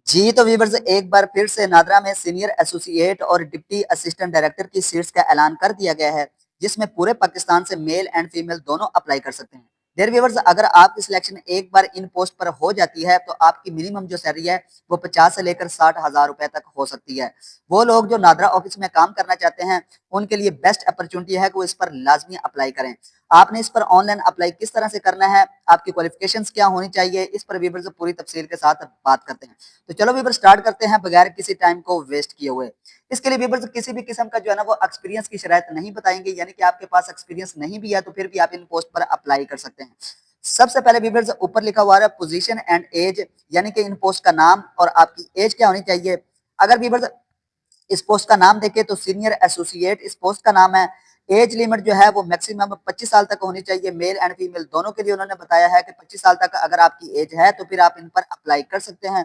जी, तो व्यूअर्स एक बार फिर से नादरा में सीनियर एसोसिएट और डिप्टी असिस्टेंट डायरेक्टर की सीट्स का ऐलान कर दिया गया है, जिसमें पूरे पाकिस्तान से मेल एंड फीमेल दोनों अप्लाई कर सकते हैं। डियर व्यूअर्स, अगर आपकी सिलेक्शन एक बार इन पोस्ट पर हो जाती है, तो आपकी मिनिमम जो सैलरी है, वो 50 से लेकर 60,000 रुपए तक हो सकती है। वो लोग जो नादरा ऑफिस में काम करना चाहते हैं, उनके लिए बेस्ट अपॉर्चुनिटी है कि वो इस पर लाजमी अप्लाई करें। आपने इस पर ऑनलाइन अप्लाई किस तरह से करना है, आपकी क्वालिफिकेशंस क्या होनी चाहिए, इस पर व्यूअर्स पूरी तफसील के साथ बात करते हैं। तो चलो व्यूअर्स स्टार्ट करते हैं बगैर किसी टाइम को वेस्ट किए हुए। इसके लिए व्यूअर्स किसी भी किस्म का जो है ना वो एक्सपीरियंस की शरायत नहीं बताएंगे, यानी कि आपके पास एक्सपीरियंस नहीं भी है तो फिर भी आप इन पोस्ट पर अप्लाई कर सकते हैं। सबसे पहले व्यूअर्स ऊपर लिखा हुआ है पोजीशन एंड एज, यानी कि इन पोस्ट का नाम और आपकी एज क्या होनी चाहिए। अगर व्यूअर्स इस पोस्ट का नाम देखें तो सीनियर एसोसिएट इस पोस्ट का नाम है। एज लिमिट जो है वो मैक्सिमम 25 साल तक होनी चाहिए, मेल एंड फीमेल दोनों के लिए उन्होंने बताया है कि 25 साल तक अगर आपकी एज है तो फिर आप इन पर अप्लाई कर सकते हैं।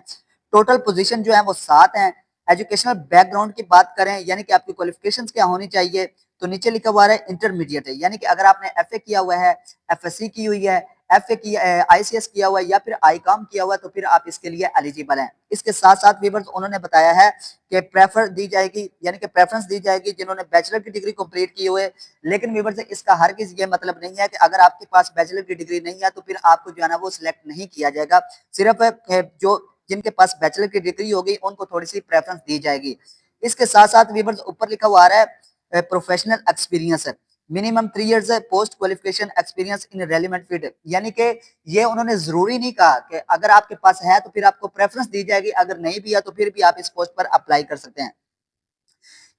टोटल पोजीशन जो है वो 7 हैं। एजुकेशनल बैकग्राउंड की बात करें, यानी कि आपकी क्वालिफिकेशंस क्या होनी चाहिए, तो नीचे लिखा हुआ है इंटरमीडिएट है, यानी कि अगर आपने एफए किया हुआ है, एफएससी की हुई है, एफ ए की आईसीएस किया हुआ है या फिर आई कॉम किया हुआ है, तो फिर आप इसके लिए एलिजिबल हैं। इसके साथ साथ व्यूअर्स उन्होंने बताया है कि प्रेफर दी जाएगी, यानी कि प्रेफरेंस दी जाएगी जिन्होंने बैचलर की डिग्री कंप्लीट की हुए। लेकिन व्यूअर्स इसका हर किसी ये मतलब नहीं है कि अगर आपके पास बैचलर की डिग्री नहीं है तो फिर आपको जो है ना वो सिलेक्ट नहीं किया जाएगा। सिर्फ जो जिनके पास बैचलर की डिग्री होगी उनको थोड़ी सी प्रेफरेंस दी जाएगी। इसके साथ साथ व्यूअर्स ऊपर लिखा हुआ आ रहा है professional experience, minimum 3 years post qualification experience in relevant field, यानी कि ये उन्होंने जरूरी नहीं कहा कि अगर आपके पास है तो फिर आपको प्रेफरेंस दी जाएगी, अगर नहीं भी है तो फिर भी आप इस पोस्ट पर अप्लाई कर सकते हैं।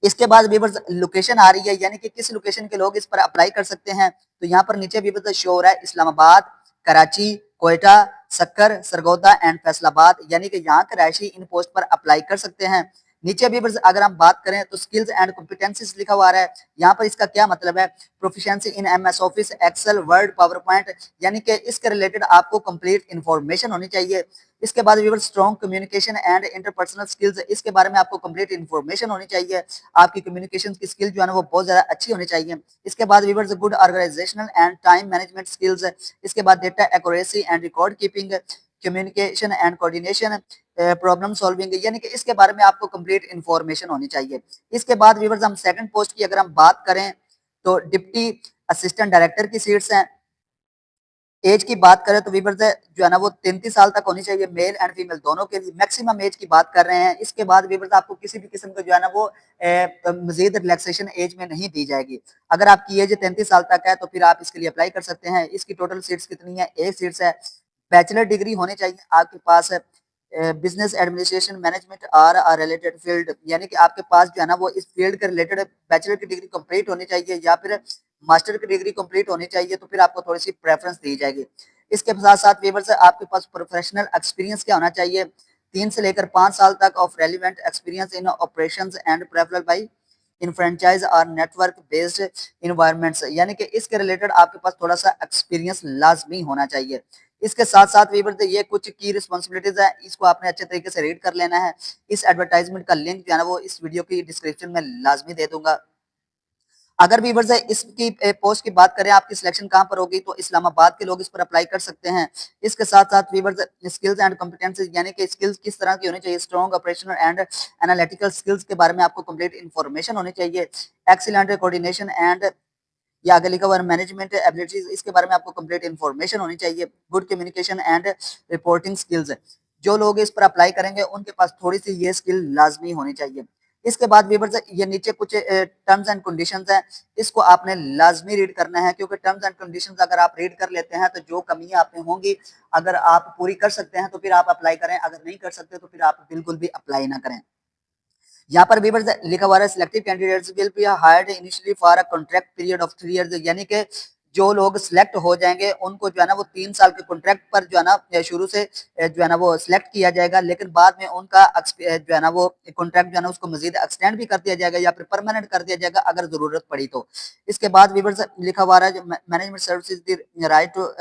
इसके बाद व्यूअर्स लोकेशन आ रही है, यानी कि किस लोकेशन के लोग इस पर अप्लाई कर सकते हैं। तो यहाँ पर नीचे व्यूअर्स शो हो रहा है इस्लामाबाद, कराची, कोयटा, सक्कर, सरगोदा एंड फैसलाबाद, यानी कि यहाँ के रहायशी इन पोस्ट पर अप्लाई कर सकते हैं। नीचे व्यूअर्स अगर हम बात करें तो स्किल्स एंड कॉम्पिटेंसीज लिखा हुआ है। यहाँ पर इसका क्या मतलब है, proficiency in MS Office, Excel, Word, PowerPoint, यानी कि इसके रिलेटेड आपको कंप्लीट इन्फॉर्मेशन होनी चाहिए। इसके बाद viewers strong communication and interpersonal skills, इसके बारे में आपको कंप्लीट इन्फॉर्मेशन होनी चाहिए। आपकी कम्युनिकेशन की स्किल जो है ना वो बहुत ज्यादा अच्छी होनी चाहिए। इसके बाद viewers good organisational and time management skills, इसके बाद data accuracy and record keeping, communication and coordination, problem solving, यानी कि इसके बारे में आपको कंप्लीट इन्फॉर्मेशन होनी चाहिए। इसके बाद व्यूअर्स हम सेकंड पोस्ट की अगर हम बात करें तो डिप्टी असिस्टेंट डायरेक्टर की सीट्स हैं। एज की बात करें तो वीवर्स जो है ना वो 33 साल तक होनी चाहिए, मेल एंड फीमेल दोनों के लिए मैक्सिमम एज की बात कर रहे हैं। इसके बाद वीवर्स आपको किसी भी किस्म का जो है ना वो मजीद रिलैक्सेशन एज में नहीं दी जाएगी। अगर आपकी एज 33 साल तक है तो फिर आप इसके लिए अप्लाई कर सकते हैं। इसकी टोटल सीट्स कितनी है, 1 सीट्स है। बैचलर डिग्री होनी चाहिए आपके पास, बिजनेस एडमिनिस्ट्रेशन मैनेजमेंट और रिलेटेड फील्ड, यानी कि आपके पास जो है ना वो इस फील्ड के रिलेटेड बैचलर की डिग्री कंप्लीट होनी चाहिए या फिर मास्टर की डिग्री कंप्लीट होनी चाहिए, तो फिर आपको थोड़ी सी प्रेफरेंस दी जाएगी। इसके साथ साथ वीवर से आपके पास प्रोफेशनल एक्सपीरियंस क्या होना चाहिए, 3 से लेकर 5 साल तक of relevant experience in operations and preferably in franchise और नेटवर्क बेस्ड इन्वायरमेंट्स, यानी कि इसके रिलेटेड आपके पास थोड़ा सा एक्सपीरियंस लाजमी होना चाहिए। इसके साथ साथ वीवर ये कुछ की रिस्पॉन्सिबिलिटीज है, इसको आपने अच्छे तरीके से रीड कर लेना है। इस एडवर्टाइजमेंट का लिंक जो है ना वो इस वीडियो की डिस्क्रिप्शन में लाजमी दे दूंगा। अगर वीवर्स है इसकी पोस्ट की बात करें आपकी सिलेक्शन कहां पर होगी, तो इस्लामाबाद के लोग इस पर अप्लाई कर सकते हैं। इसके साथ साथ वीवर्स स्किल्स एंड कॉम्पिटेंसीज, यानी कि स्किल्स किस तरह की होनी चाहिए, strong operational and analytical skills के बारे में आपको कंप्लीट इन्फॉर्मेशन होनी चाहिए। एक्सीलेंट कोऑर्डिनेशन एंड या आगे लिखा हुआ मैनेजमेंट एबिलिटीज, इसके बारे में आपको कंप्लीट इन्फॉर्मेशन होनी चाहिए। Good communication and reporting skills, जो लोग इस पर अप्लाई करेंगे उनके पास थोड़ी सी ये स्किल लाजमी होनी चाहिए। इसके बाद व्यूअर्स ये नीचे कुछ टर्म्स एंड कंडीशंस हैं, इसको आपने लाजमी रीड करना है, क्योंकि टर्म्स एंड कंडीशंस अगर आप रीड कर लेते हैं तो जो कमियां आप में होंगी अगर आप पूरी कर सकते हैं तो फिर आप अप्लाई करें, अगर नहीं कर सकते तो फिर आप बिल्कुल भी अप्लाई ना करें। यहाँ पर व्यूअर्स लिखा हुआ है selective candidates will be hired initially for a contract period of 3 years, यानी कि जो लोग सिलेक्ट हो जाएंगे उनको जो है ना वो 3 साल के कॉन्ट्रैक्ट पर जो है ना शुरू से जो है ना वो सिलेक्ट किया जाएगा, लेकिन बाद में उनका जो है ना वो कॉन्ट्रैक्ट जो है ना उसको मजीद एक्सटेंड भी कर दिया जाएगा या फिर परमानेंट कर दिया जाएगा अगर जरूरत पड़ी तो। इसके बाद व्यूअर्स लिखा हुआ है management services right to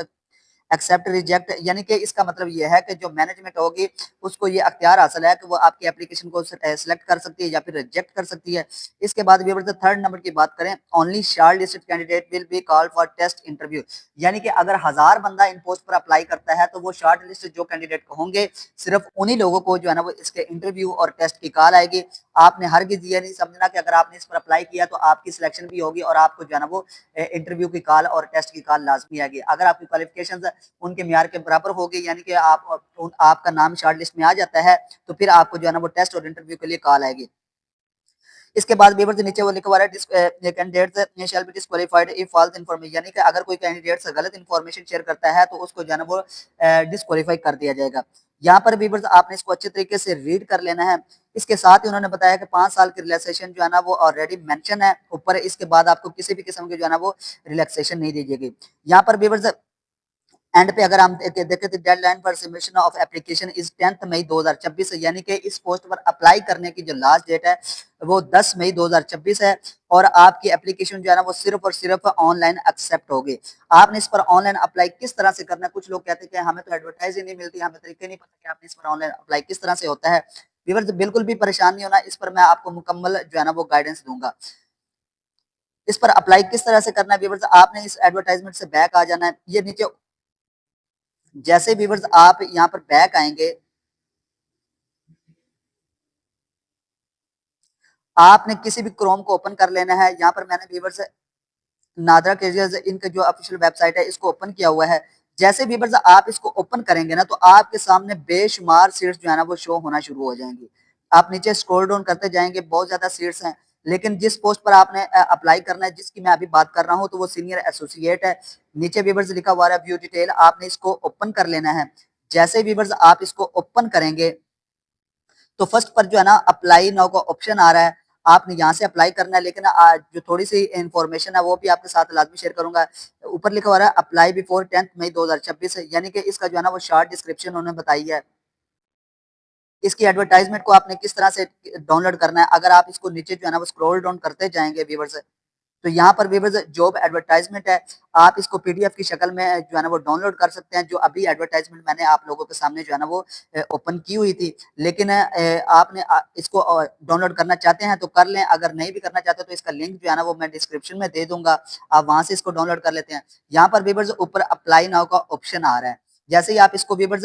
accept, reject, यानी कि इसका मतलब ये है कि जो मैनेजमेंट होगी उसको ये अख्तियार हासिल है कि वो आपकी एप्लीकेशन को सिलेक्ट कर सकती है या फिर रिजेक्ट कर सकती है। इसके बाद व्यूअर्स थर्ड नंबर की बात करें, only short listed candidate will be called for test interview, यानी कि अगर 1000 बंदा इन पोस्ट पर अप्लाई करता है तो वो शॉर्ट लिस्ट जो कैंडिडेट होंगे सिर्फ उन्हीं लोगों को जो है ना वो इसके इंटरव्यू और टेस्ट की कॉल आएगी। आपने हरगिज ये नहीं समझना कि अगर आपने इस पर अप्लाई किया तो आपकी सिलेक्शन भी होगी और आपको जो है ना वो इंटरव्यू की कॉल और टेस्ट की कॉल लाजमी आएगी। अगर आपकी क्वालिफिकेशन उनके म्यार के बराबर होगी, यानी कि आपका नाम शॉर्ट लिस्ट में आ जाता है, तो फिर आपको जो है ना वो टेस्ट और इंटरव्यू के लिए कॉल आएगी। इसके बाद व्यूअर्स नीचे वो लिखा हुआ है candidates shall be disqualified if false information, यानी कि अगर कोई कैंडिडेट गलत इन्फॉर्मेशन शेयर करता है तो उसको जो है ना वो डिस्क्वालीफाई कर दिया जाएगा। यहाँ पर व्यूअर्स आपने इसको अच्छे तरीके से रीड कर लेना है। इसके साथ ही उन्होंने बताया कि 5 साल की रिलैक्सेशन जो है ना वो ऑलरेडी मेंशन है ऊपर, इसके बाद आपको किसी भी किस्म की जो है ना वो रिलैक्सेशन नहीं दी जाएगी। यहाँ पर व्यूअर्स एंड पे अगर हम देखें तो deadline for submission of application is 10 मई 2026, यानी कि इस पोस्ट पर अप्लाई करने की जो लास्ट डेट है वो 10 मई 2026 है और आपकी एप्लीकेशन जो है ना वो सिर्फ और सिर्फ ऑनलाइन एक्सेप्ट होगी। आपने इस पर ऑनलाइन अप्लाई किस तरह से करना है, कुछ लोग कहते हैं कि हमें तो एडवर्टाइज ही नहीं मिलती, हमें तरीके नहीं पता कि आपने इस पर ऑनलाइन अप्लाई किस तरह से होता है। व्यूअर्स बिल्कुल भी परेशान नहीं होना, इस पर मैं आपको मुकम्मल जो है ना वो गाइडेंस दूंगा। इस पर अप्लाई किस तरह से करना है व्यूअर्स, आपने इस एडवर्टाइजमेंट से बैक आ जाना है। ये नीचे जैसे व्यूअर्स आप यहाँ पर बैक आएंगे, आपने किसी भी क्रोम को ओपन कर लेना है। यहाँ पर मैंने व्यूअर्स नादरा कैरियर्स इनका जो ऑफिशियल वेबसाइट है इसको ओपन किया हुआ है। जैसे व्यूअर्स आप इसको ओपन करेंगे ना तो आपके सामने बेशुमार सीट्स जो है ना वो शो होना शुरू हो जाएंगी। आप नीचे स्क्रॉल डाउन करते जाएंगे, बहुत ज्यादा सीट्स हैं, लेकिन जिस पोस्ट पर आपने अप्लाई करना है, जिसकी मैं अभी बात कर रहा हूँ, तो वो सीनियर एसोसिएट है। नीचे व्यूअर्स लिखा हुआ है व्यू डिटेल, आपने इसको ओपन कर लेना है। जैसे व्यूअर्स आप इसको ओपन करेंगे तो फर्स्ट पर जो है ना अप्लाई नाउ का ऑप्शन आ रहा है, आपने यहाँ से अप्लाई करना है। लेकिन जो थोड़ी सी इंफॉर्मेशन है वो भी आपके साथ लाजमी शेयर करूंगा। ऊपर लिखा हुआ है अप्लाई बिफोर 10 मई 2026, यानी कि इसका जो है ना वो शॉर्ट डिस्क्रिप्शन उन्होंने बताई है। इसकी एडवर्टाइजमेंट को आपने किस तरह से डाउनलोड करना है, अगर आप इसको नीचे जो है ना वो स्क्रॉल डाउन करते जाएंगे व्यूअर्स, तो यहाँ पर व्यूअर्स जॉब एडवर्टाइजमेंट है, आप इसको पीडीएफ की शक्ल में जो है ना वो डाउनलोड कर सकते हैं। जो अभी एडवर्टाइजमेंट मैंने आप लोगों के सामने जो है ना वो ओपन की हुई थी, लेकिन आपने इसको डाउनलोड करना चाहते हैं तो कर लें, अगर नहीं भी करना चाहते तो इसका लिंक जो है ना वो मैं डिस्क्रिप्शन में दे दूंगा, आप वहां से इसको डाउनलोड कर लेते हैं। यहाँ पर व्यूअर्स ऊपर अप्लाई नाउ का ऑप्शन आ रहा है, जैसे ही आप इसको व्यूअर्स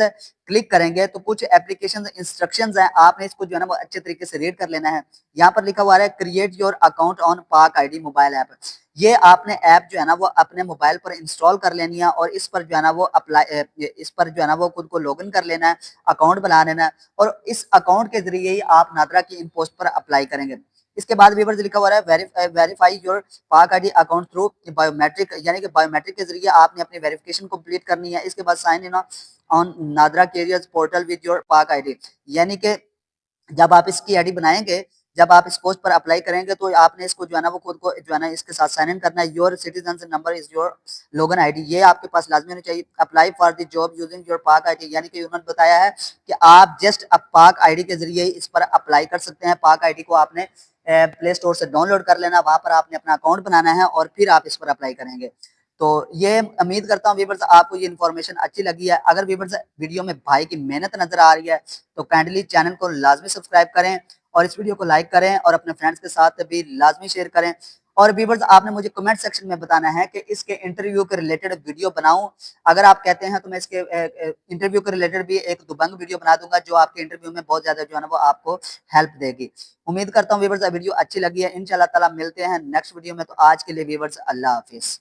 क्लिक करेंगे तो कुछ एप्लीकेशन इंस्ट्रक्शंस हैं, आपने इसको जो है ना वो अच्छे तरीके से रीड कर लेना है। यहाँ पर लिखा हुआ है क्रिएट योर अकाउंट ऑन पाक आईडी मोबाइल ऐप, ये आपने ऐप जो है ना वो अपने मोबाइल पर इंस्टॉल कर लेनी है और इस पर जो है ना वो इस पर जो है ना वो खुद को लॉगिन कर लेना है, अकाउंट बना लेना है और इस अकाउंट के जरिए ही आप नादरा की इन पोस्ट पर अप्लाई करेंगे। इसके बाद व्यूअर्स लिखा हुआ है verify your Pak ID account through biometric, यानी कि बायोमेट्रिक के जरिए आपने अपनी वेरिफिकेशन कंप्लीट करनी है। इसके बाद sign in on NADRA careers portal with your Pak ID, यानी कि जब आप इसकी आईडी बनाएंगे, जब आप इस पोस्ट पर अप्लाई करेंगे तो आपने इसको जो है ना वो खुद को जो है ना इसके साथ साइन इन करना है। Your citizen number is your login ID, ये आपके पास लाजमी होनी चाहिए। Apply for the job using your Pak ID, यानी कि उन्होंने बताया है कि आप जस्ट पाक आईडी के जरिए इस पर अप्लाई कर सकते हैं। पाक आईडी को आपने प्ले स्टोर से डाउनलोड कर लेना, वहां पर आपने अपना अकाउंट बनाना है और फिर आप इस पर अप्लाई करेंगे। तो ये उम्मीद करता हूँ व्यूअर्स आपको ये इन्फॉर्मेशन अच्छी लगी है। अगर व्यूअर्स वीडियो में भाई की मेहनत नजर आ रही है तो काइंडली चैनल को लाजमी सब्सक्राइब करें और इस वीडियो को लाइक करें और अपने फ्रेंड्स के साथ भी लाजमी शेयर करें। और व्यूअर्स आपने मुझे कमेंट सेक्शन में बताना है कि इसके इंटरव्यू के रिलेटेड वीडियो बनाऊं। अगर आप कहते हैं तो मैं इसके इंटरव्यू के रिलेटेड भी एक दुबंग वीडियो बना दूंगा जो आपके इंटरव्यू में बहुत ज्यादा जो है ना वो आपको हेल्प देगी। उम्मीद करता हूँ व्यूअर्स वीडियो अच्छी लगी है। इंशाल्लाह ताला मिलते हैं नेक्स्ट वीडियो में, तो आज के लिए व्यूअर्स अल्लाह हाफिज।